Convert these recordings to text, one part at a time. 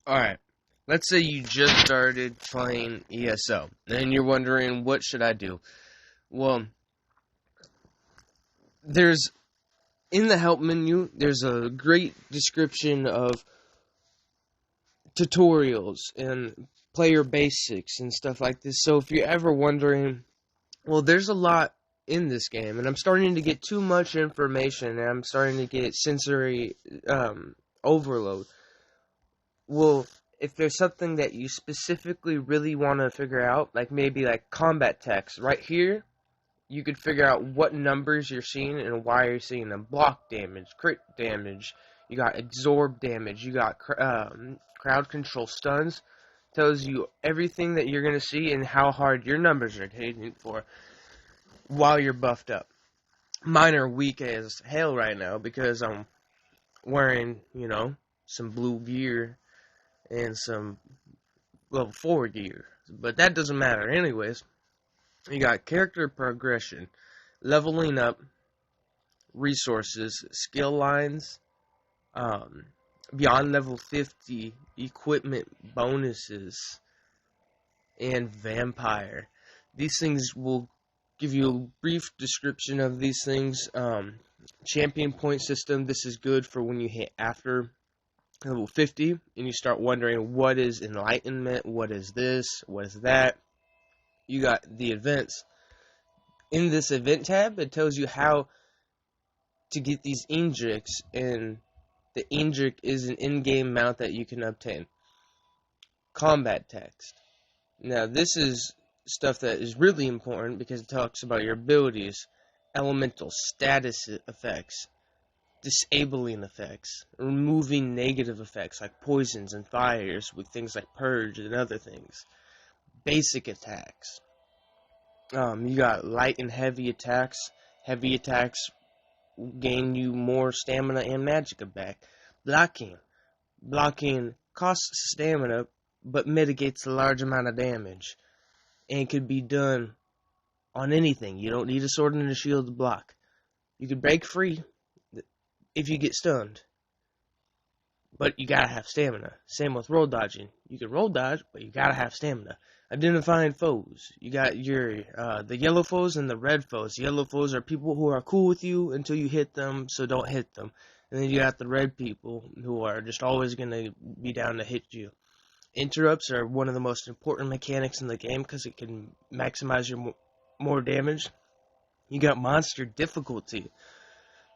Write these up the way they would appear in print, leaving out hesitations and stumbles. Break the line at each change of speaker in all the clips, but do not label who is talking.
Alright, let's say you just started playing ESO, and you're wondering, what should I do? Well, there's, in the help menu, there's a great description of tutorials and player basics and stuff like this. So if you're ever wondering, well, there's a lot in this game, and I'm starting to get too much information, and I'm starting to get sensory overload. Well, if there's something that you specifically really want to figure out, like maybe like combat text, right here, you could figure out what numbers you're seeing and why you're seeing them. Block damage, crit damage, you got absorb damage, you got crowd control stuns. Tells you everything that you're going to see and how hard your numbers are hitting for while you're buffed up. Mine are weak as hell right now because I'm wearing, some blue gear and some level 4 gear. But that doesn't matter anyways. You got character progression, leveling up, resources, skill lines, beyond level 50, equipment bonuses, and vampire. These things will give you a brief description of these things. Champion point system, this is good for when you hit after level 50 and you start wondering, what is enlightenment, what is this, what is that. You got the events. In this event tab, it tells you how to get these injects, and the inject is an in-game mount that you can obtain. Combat text. Now, this is stuff that is really important because it talks about your abilities, elemental status effects, disabling effects, removing negative effects like poisons and fires with things like purge and other things. Basic attacks. You got light and heavy attacks. Heavy attacks gain you more stamina and magicka back. Blocking. Blocking costs stamina, but mitigates a large amount of damage. And can be done on anything. You don't need a sword and a shield to block. You can break free if you get stunned. But you gotta have stamina. Same with roll dodging. You can roll dodge, but you gotta have stamina. Identifying foes. You got your the yellow foes and the red foes. Yellow foes are people who are cool with you until you hit them, so don't hit them. And then you got the red people who are just always gonna be down to hit you. Interrupts are one of the most important mechanics in the game because it can maximize your more damage. You got monster difficulty.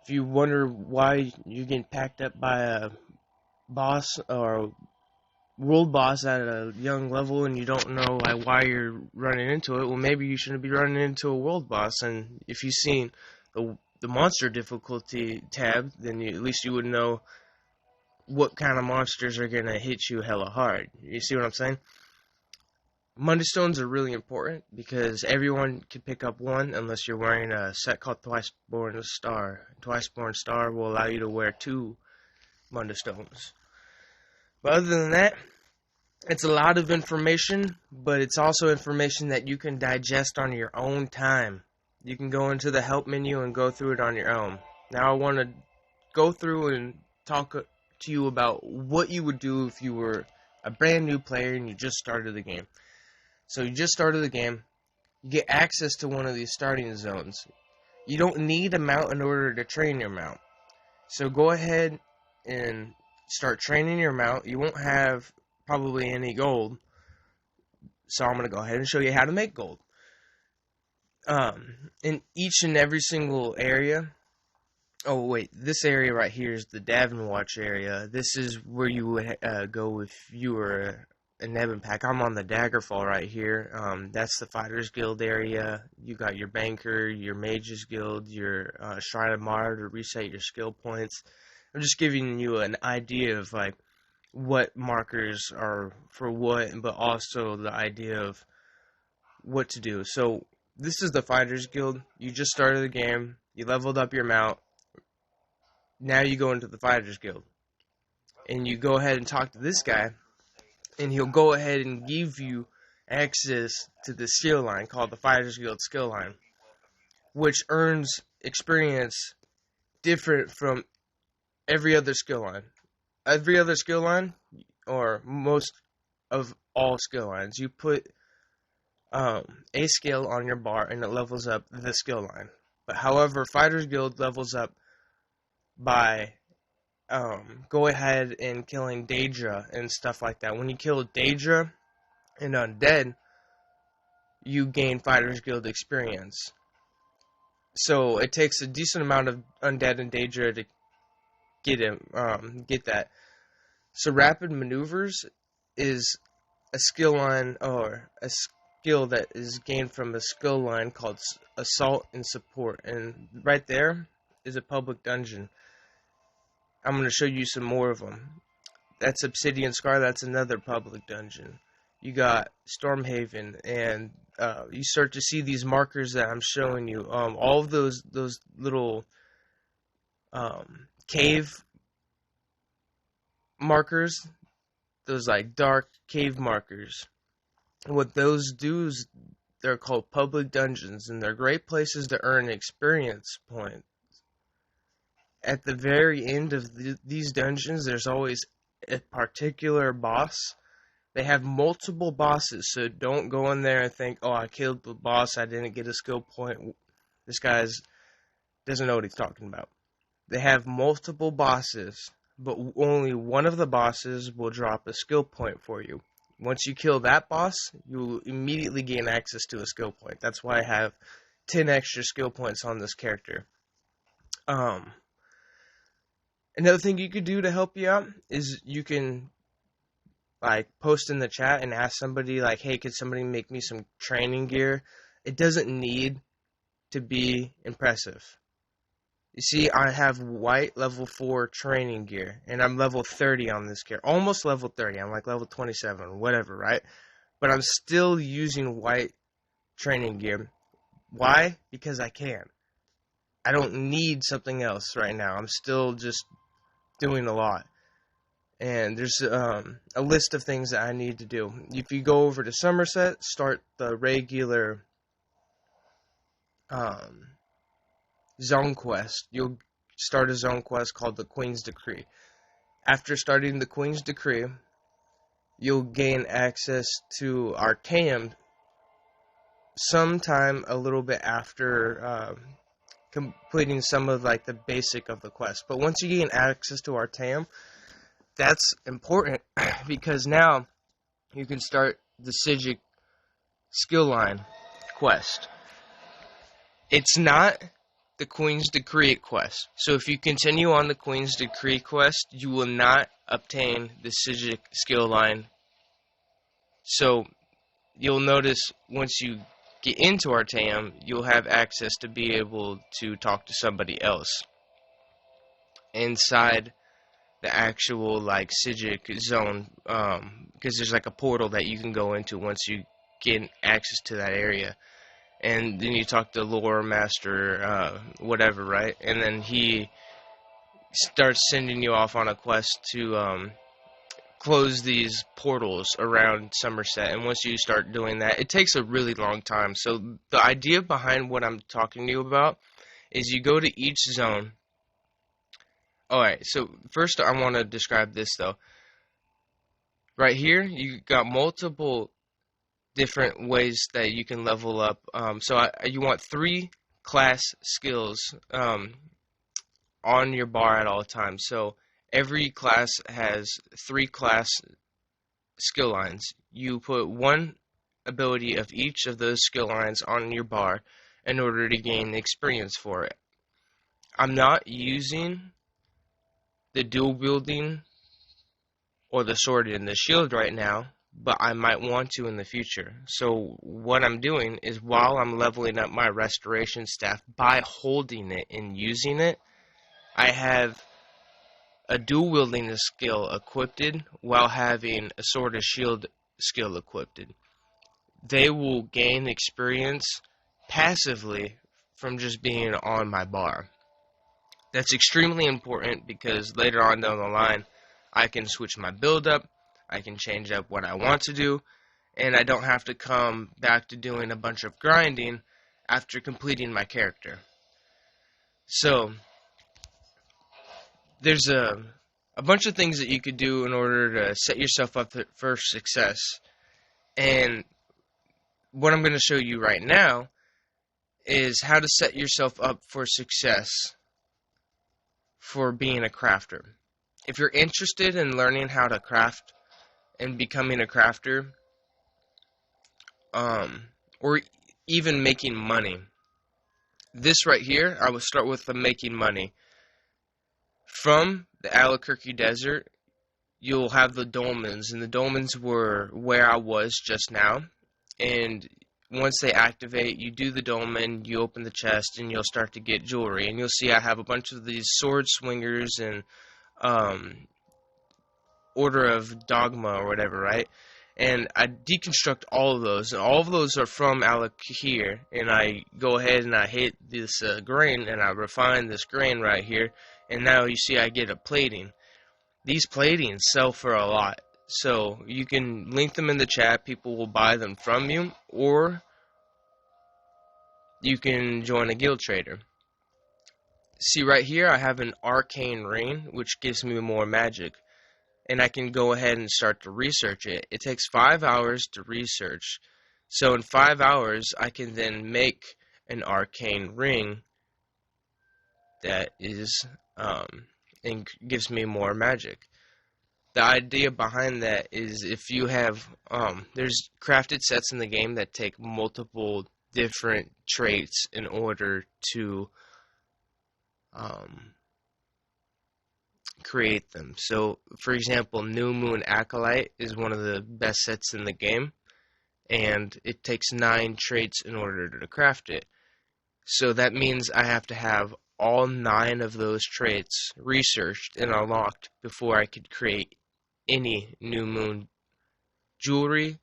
If you wonder why you're getting packed up by a boss or world boss at a young level and you don't know why you're running into it, well, maybe you shouldn't be running into a world boss. And if you've seen the monster difficulty tab, then at least you would know what kind of monsters are going to hit you hella hard. You see what I'm saying? Monday Stones are really important because everyone can pick up one unless you're wearing a set called Twiceborn Star. Twiceborn Star will allow you to wear 2 Monday Stones. But other than that, it's a lot of information, but it's also information that you can digest on your own time. You can go into the help menu and go through it on your own. Now I want to go through and talk to you about what you would do if you were a brand new player and you just started the game. So you just started the game, you get access to one of these starting zones. You don't need a mount in order to train your mount. So go ahead and start training your mount. You won't have probably any gold, so I'm going to go ahead and show you how to make gold. In each and every single area, oh wait, this area right here is the Davin Watch area. This is where you would go if you were a Nebin pack. I'm on the Daggerfall right here. That's the Fighters Guild area. You got your Banker, your Mages Guild, your Shrine of Mara to reset your skill points. I'm just giving you an idea of what markers are for what, but also the idea of what to do. So this is the Fighters Guild. You just started the game. You leveled up your mount. Now you go into the Fighters Guild. And you go ahead and talk to this guy. And he'll go ahead and give you access to the skill line called the Fighters Guild skill line, which earns experience different from every other skill line. Every other skill line or most of all skill lines. You put a skill on your bar and it levels up the skill line. But however, Fighter's Guild levels up by go ahead and killing Daedra and stuff like that. When you kill Daedra and Undead, you gain Fighter's Guild experience. So it takes a decent amount of Undead and Daedra to get that. So Rapid Maneuvers is a skill line, or a skill that is gained from a skill line called Assault and Support. And right there is a public dungeon. I'm going to show you some more of them. That's Obsidian Scar. That's another public dungeon. You got Stormhaven, and you start to see these markers that I'm showing you. All of those little cave markers, those like dark cave markers. What those do is they're called public dungeons, and they're great places to earn experience points. At the very end of these dungeons, there's always a particular boss. They have multiple bosses, so don't go in there and think, oh, I killed the boss, I didn't get a skill point. This guy doesn't know what he's talking about. They have multiple bosses, but only one of the bosses will drop a skill point for you. Once you kill that boss, you will immediately gain access to a skill point. That's why I have 10 extra skill points on this character. Another thing you could do to help you out is you can like post in the chat and ask somebody like, hey, could somebody make me some training gear? It doesn't need to be impressive. You see, I have white level 4 training gear, and I'm level 30 on this gear. Almost level 30. I'm like level 27, whatever, right? But I'm still using white training gear. Why? Because I can. I don't need something else right now. I'm still just doing a lot. And there's a list of things that I need to do. If you go over to Somerset, start the regular zone quest. You'll start a zone quest called the Queen's Decree. After starting the Queen's Decree, you'll gain access to Artaeum sometime a little bit after completing some of like the basic of the quest. But once you gain access to Artaeum, that's important because now you can start the Psijic skill line quest. It's not the Queen's Decree quest. So if you continue on the Queen's Decree quest, you will not obtain the Psijic skill line. So you'll notice once you get into Artaeum, you'll have access to be able to talk to somebody else inside the actual like Psijic zone, because there's like a portal that you can go into once you get access to that area, and then you talk to Lore Master, whatever, right? And then he starts sending you off on a quest to close these portals around Somerset, and once you start doing that, it takes a really long time. So the idea behind what I'm talking to you about is you go to each zone. Alright, so first I want to describe this though. Right here, you got multiple different ways that you can level up. You want 3 class skills on your bar at all times. So every class has 3 class skill lines. You put 1 ability of each of those skill lines on your bar in order to gain experience for it. I'm not using the dual wielding or the sword and the shield right now, but I might want to in the future. So what I'm doing is while I'm leveling up my restoration staff by holding it and using it, I have a dual wielding skill equipped while having a sword and shield skill equipped. They will gain experience passively from just being on my bar. That's extremely important because later on down the line, I can switch my build up, I can change up what I want to do, and I don't have to come back to doing a bunch of grinding after completing my character. So, there's a a bunch of things that you could do in order to set yourself up for success. And what I'm going to show you right now is how to set yourself up for success for being a crafter. If you're interested in learning how to craft and becoming a crafter, or even making money, this right here, I will start with the making money. From the Albuquerque Desert, you'll have the dolmens, and the dolmens were where I was just now. And once they activate, you do the dolmen, you open the chest, and you'll start to get jewelry. And you'll see I have a bunch of these sword swingers and Order of Dogma or whatever, right? And I deconstruct all of those, and all of those are from here. And I go ahead and I hit this grain, and I refine this grain right here. And now you see I get a plating. These platings sell for a lot, so you can link them in the chat. People will buy them from you, or you can join a guild trader. See right here, I have an arcane ring, which gives me more magic. And I can go ahead and start to research it. It takes 5 hours to research. So in 5 hours, I can then make an arcane ring that is, and gives me more magic. The idea behind that is if you have, there's crafted sets in the game that take multiple different traits in order to create them. So, for example, New Moon Acolyte is one of the best sets in the game, and it takes 9 traits in order to craft it. So that means I have to have all 9 of those traits researched and unlocked before I could create any New Moon jewelry.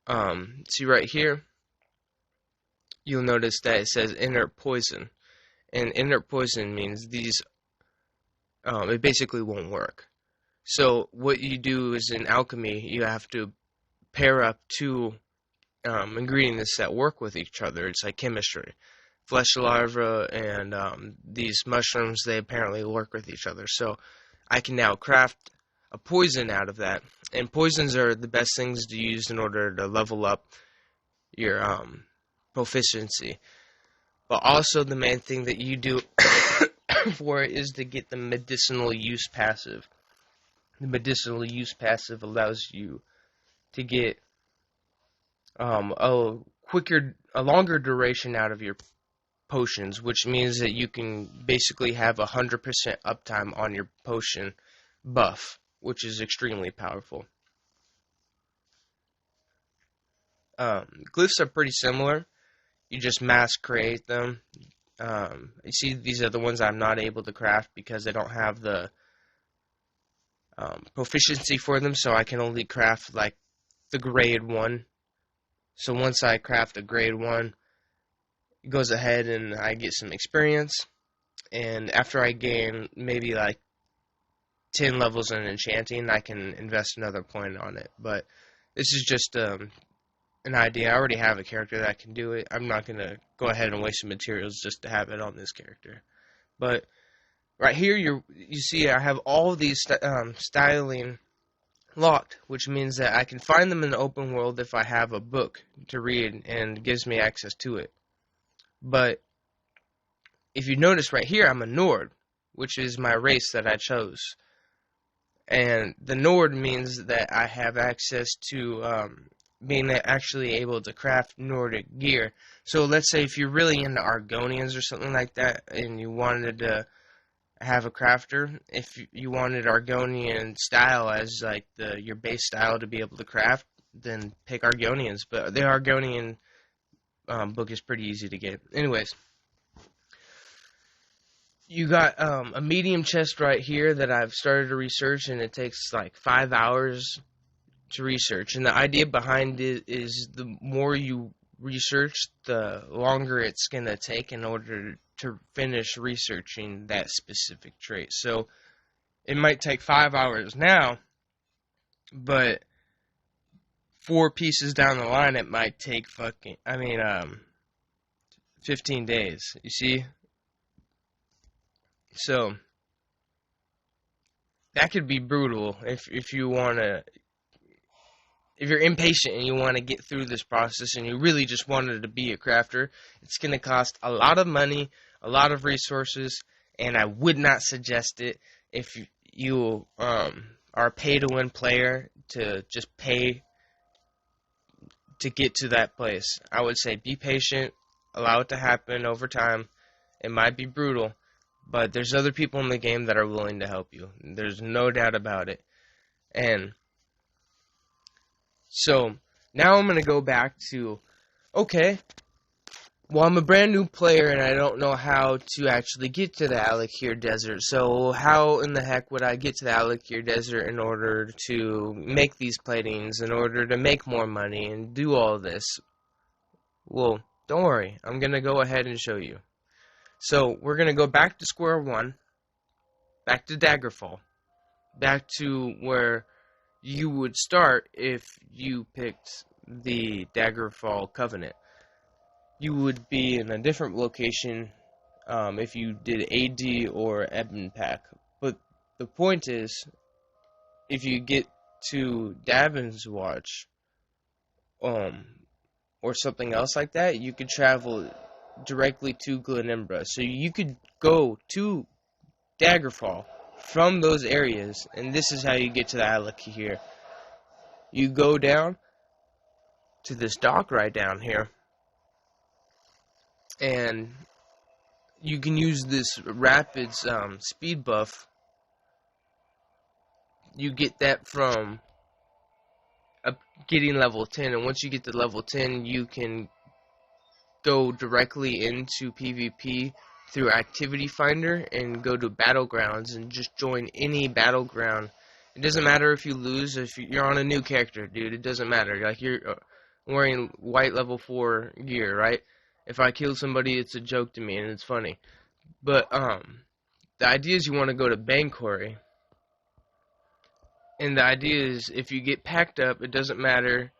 See right here, you'll notice that it says inert poison, and inert poison means these it basically won't work. So what you do is in alchemy, you have to pair up 2 ingredients that work with each other. It's like chemistry. Flesh larva and these mushrooms, they apparently work with each other. So I can now craft a poison out of that. And poisons are the best things to use in order to level up your proficiency. But also the main thing that you do for it is to get the medicinal use passive. The medicinal use passive allows you to get a longer duration out of your potions, which means that you can basically have 100% uptime on your potion buff, which is extremely powerful. Glyphs are pretty similar. You just mass create them. You see, these are the ones I'm not able to craft because I don't have the proficiency for them, so I can only craft like the grade 1. So once I craft a grade 1, it goes ahead and I get some experience, and after I gain maybe like 10 levels in enchanting, I can invest another point on it. But this is just an idea. I already have a character that can do it. I'm not going to go ahead and waste some materials just to have it on this character. But right here, you see I have all of these styling locked, which means that I can find them in the open world if I have a book to read and gives me access to it. But if you notice right here, I'm a Nord, which is my race that I chose. And the Nord means that I have access to being actually able to craft Nordic gear. So let's say if you're really into Argonians or something like that, and you wanted to have a crafter, if you wanted Argonian style as like your base style to be able to craft, then pick Argonians. But the Argonian book is pretty easy to get. Anyways, you got a medium chest right here that I've started to research, and it takes like 5 hours to research. And the idea behind it is the more you research, the longer it's going to take in order to finish researching that specific trait. So it might take 5 hours now, but 4 pieces down the line, it might take 15 days. You see? So that could be brutal if you want to. If you're impatient and you want to get through this process and you really just wanted to be a crafter, it's going to cost a lot of money, a lot of resources, and I would not suggest it if you are a pay-to-win player to just pay to get to that place. I would say be patient, allow it to happen over time. It might be brutal, but there's other people in the game that are willing to help you. There's no doubt about it. And so now I'm going to go back to, okay, well, I'm a brand new player and I don't know how to actually get to the ALCHEMY Desert. So how in the heck would I get to the ALCHEMY Desert in order to make these platings, in order to make more money and do all this? Well, don't worry. I'm going to go ahead and show you. So we're going to go back to square one, back to Daggerfall, back to where you would start if you picked the Daggerfall Covenant. You would be in a different location if you did AD or Ebon Pack. But the point is, if you get to Davin's Watch or something else like that, you could travel directly to Glenimbra. So you could go to Daggerfall from those areas, and this is how you get to the ALCHEMY here. You go down to this dock right down here, and you can use this Rapids speed buff. You get that from getting level 10, and once you get to level 10, you can go directly into PvP through Activity Finder and go to Battlegrounds and just join any battleground. It doesn't matter if you lose, if you're on a new character, dude, it doesn't matter. Like, you're wearing white level 4 gear, right? If I kill somebody, it's a joke to me, and it's funny. But, the idea is you want to go to Bancory. And the idea is, if you get packed up, it doesn't matter,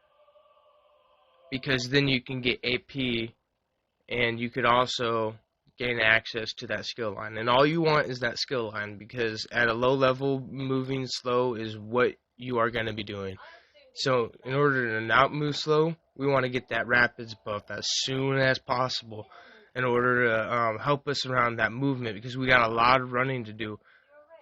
because then you can get AP, and you could also gain access to that skill line. And all you want is that skill line, because at a low level, moving slow is what you are going to be doing. So, in order to not move slow, we want to get that Rapids buff as soon as possible in order to help us around that movement, because we got a lot of running to do.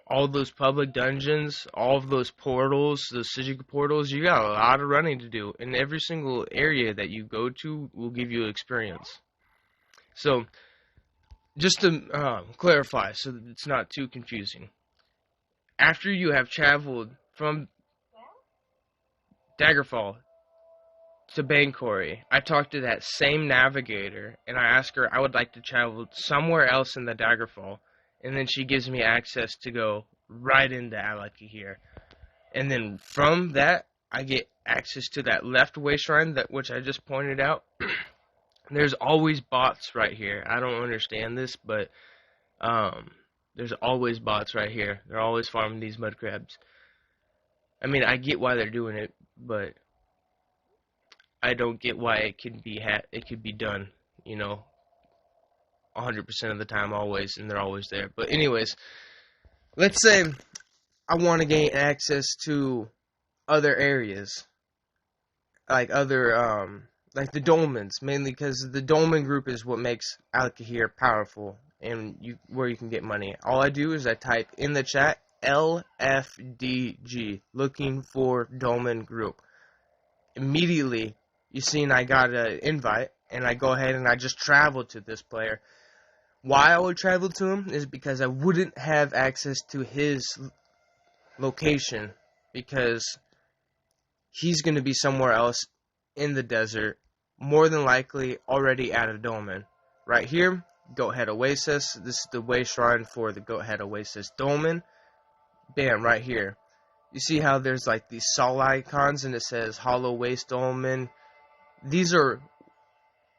All those public dungeons, all of those portals, those Sigil portals, you got a lot of running to do. And every single area that you go to will give you experience. So, just to clarify, so that it's not too confusing. After you have traveled from Daggerfall to Bancory, I talked to that same navigator, and I asked her I would like to travel somewhere else in the Daggerfall, and then she gives me access to go right into ALCHEMY here. And then from that, I get access to that left way shrine, which I just pointed out. There's always bots right here. I don't understand this, but there's always bots right here. They're always farming these mud crabs. I mean, I get why they're doing it, but I don't get why it could be done, 100% of the time, always, and they're always there. But anyways, let's say I want to gain access to other areas, like like the dolmens, mainly because the dolmen group is what makes ALCHEMY here powerful and where you can get money. All I do is I type in the chat LFDG, looking for dolmen group. Immediately, you seen I got an invite, and I go ahead and I just travel to this player. Why I would travel to him is because I wouldn't have access to his location, because he's going to be somewhere else in the desert, more than likely already at a dolmen. Right here, Goathead Oasis. This is the way shrine for the Goathead Oasis dolmen. Bam, right here. You see how there's like these sol icons and it says Hollow Waste Dolmen. These are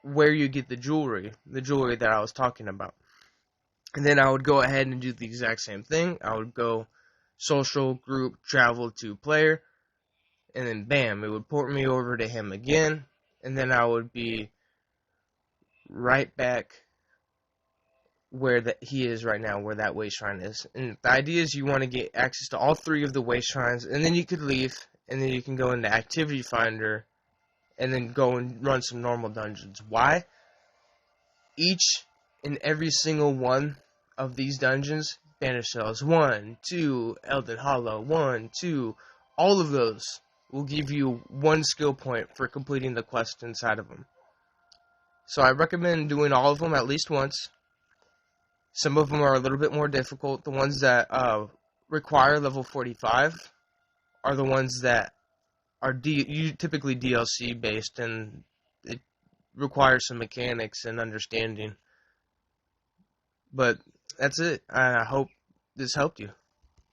where you get the jewelry that I was talking about. And then I would go ahead and do the exact same thing. I would go social, group, travel to player, and then bam, it would port me over to him again, and then I would be right back where that he is right now, where that way shrine is. And the idea is you want to get access to all 3 of the way shrines, and then you could leave, and then you can go into Activity Finder, and then go and run some normal dungeons. Why? Each and every single one of these dungeons, Banner Cells 1, 2, Elden Hollow, 1, 2, all of those will give you 1 skill point for completing the quest inside of them. So I recommend doing all of them at least once. Some of them are a little bit more difficult. The ones that require level 45 are the ones that are typically DLC based, and it requires some mechanics and understanding. But that's it. I hope this helped you.